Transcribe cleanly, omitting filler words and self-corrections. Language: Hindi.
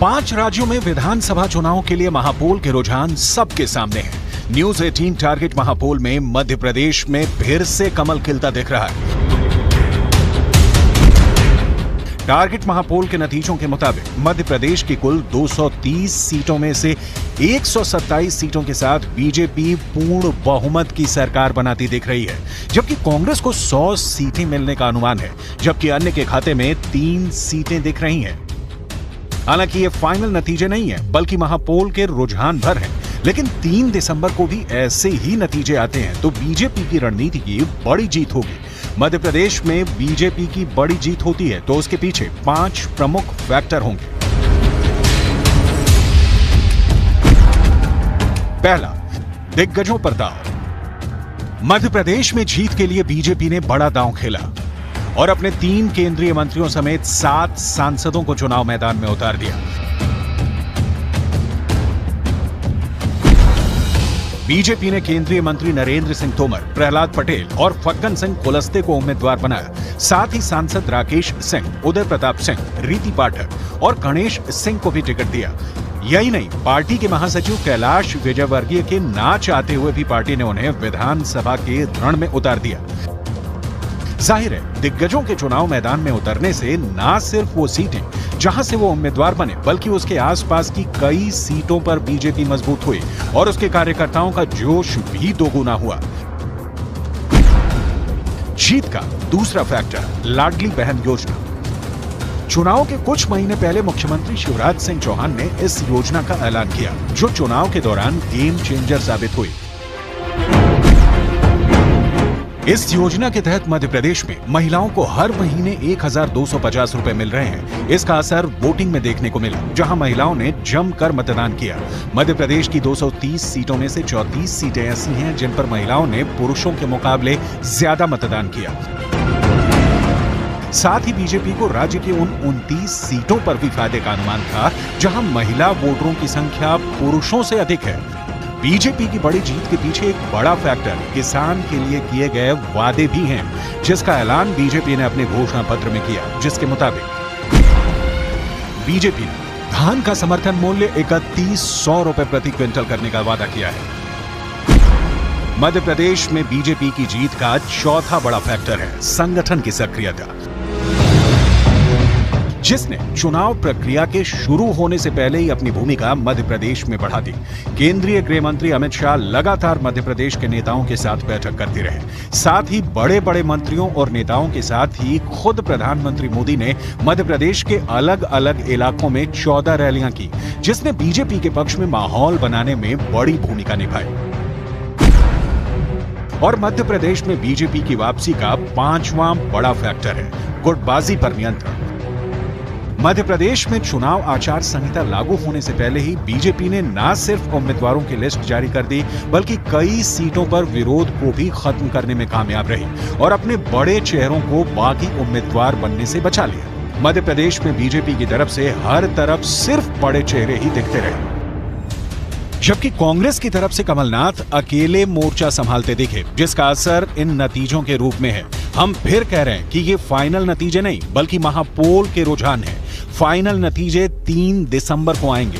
5 राज्यों में विधानसभा चुनाव के लिए महापोल के रुझान सबके सामने है। न्यूज 18 टारगेट महापोल में मध्य प्रदेश में फिर से कमल खिलता दिख रहा है। टारगेट महापोल के नतीजों के मुताबिक मध्य प्रदेश की कुल 230 सीटों में से 127 सीटों के साथ बीजेपी पूर्ण बहुमत की सरकार बनाती दिख रही है, जबकि कांग्रेस को 100 सीटें मिलने का अनुमान है, जबकि अन्य के खाते में 3 सीटें दिख रही हैं। हालांकि ये फाइनल नतीजे नहीं है, बल्कि महापोल के रुझान भर हैं। लेकिन 3 दिसंबर को भी ऐसे ही नतीजे आते हैं तो बीजेपी की रणनीति की बड़ी जीत होगी। मध्य प्रदेश में बीजेपी की बड़ी जीत होती है तो उसके पीछे 5 प्रमुख फैक्टर होंगे। पहला, दिग्गजों पर दांव। मध्य प्रदेश में जीत के लिए बीजेपी ने बड़ा दांव खेला और अपने 3 केंद्रीय मंत्रियों समेत 7 सांसदों को चुनाव मैदान में उतार दिया। बीजेपी ने केंद्रीय मंत्री नरेंद्र सिंह तोमर, प्रहलाद पटेल और फग्गन सिंह कुलस्ते को उम्मीदवार बनाया। साथ ही सांसद राकेश सिंह, उदय प्रताप सिंह, रीति पाठक और गणेश सिंह को भी टिकट दिया। यही नहीं, पार्टी के महासचिव कैलाश विजयवर्गीय के ना चाहते हुए भी पार्टी ने उन्हें विधानसभा के रण में उतार दिया। जाहिर है, दिग्गजों के चुनाव मैदान में उतरने से ना सिर्फ वो सीटें जहां से वो उम्मीदवार बने, बल्कि उसके आसपास की कई सीटों पर बीजेपी मजबूत हुई और उसके कार्यकर्ताओं का जोश भी दोगुना हुआ। जीत का दूसरा फैक्टर, लाडली बहन योजना। चुनाव के कुछ महीने पहले मुख्यमंत्री शिवराज सिंह चौहान ने इस योजना का ऐलान किया, जो चुनाव के दौरान गेम चेंजर साबित हुई। इस योजना के तहत मध्य प्रदेश में महिलाओं को हर महीने 1250 रुपए मिल रहे हैं। इसका असर वोटिंग में देखने को मिला, जहां महिलाओं ने जमकर मतदान किया। मध्य प्रदेश की 230 सीटों में से 34 सीटें ऐसी हैं जिन पर महिलाओं ने पुरुषों के मुकाबले ज्यादा मतदान किया। साथ ही बीजेपी को राज्य की उन 29 सीटों पर भी फायदे का अनुमान था जहां महिला वोटरों की संख्या पुरुषों से अधिक है। बीजेपी की बड़ी जीत के पीछे एक बड़ा फैक्टर किसान के लिए किए गए वादे भी हैं, जिसका ऐलान बीजेपी ने अपने घोषणा पत्र में किया, जिसके मुताबिक बीजेपी ने धान का समर्थन मूल्य 3100 रुपए प्रति क्विंटल करने का वादा किया है। मध्य प्रदेश में बीजेपी की जीत का चौथा बड़ा फैक्टर है संगठन की सक्रियता, जिसने चुनाव प्रक्रिया के शुरू होने से पहले ही अपनी भूमिका मध्य प्रदेश में बढ़ा दी। केंद्रीय गृह मंत्री अमित शाह लगातार मध्य प्रदेश के नेताओं के साथ बैठक करते रहे। साथ ही बड़े बड़े मंत्रियों और नेताओं के साथ ही खुद प्रधानमंत्री मोदी ने मध्य प्रदेश के अलग अलग इलाकों में 14 रैलियां की, जिसने बीजेपी के पक्ष में माहौल बनाने में बड़ी भूमिका निभाई। और मध्य प्रदेश में बीजेपी की वापसी का 5वां बड़ा फैक्टर है गुटबाजी पर नियंत्रण। मध्य प्रदेश में चुनाव आचार संहिता लागू होने से पहले ही बीजेपी ने न सिर्फ उम्मीदवारों की लिस्ट जारी कर दी, बल्कि कई सीटों पर विरोध को भी खत्म करने में कामयाब रही और अपने बड़े चेहरों को बागी उम्मीदवार बनने से बचा लिया। मध्य प्रदेश में बीजेपी की तरफ से हर तरफ सिर्फ बड़े चेहरे ही दिखते रहे, जबकि कांग्रेस की तरफ से कमलनाथ अकेले मोर्चा संभालते दिखे, जिसका असर इन नतीजों के रूप में है। हम फिर कह रहे हैं कि ये फाइनल नतीजे नहीं, बल्कि महापोल के रुझान हैं। फाइनल नतीजे 3 दिसंबर को आएंगे।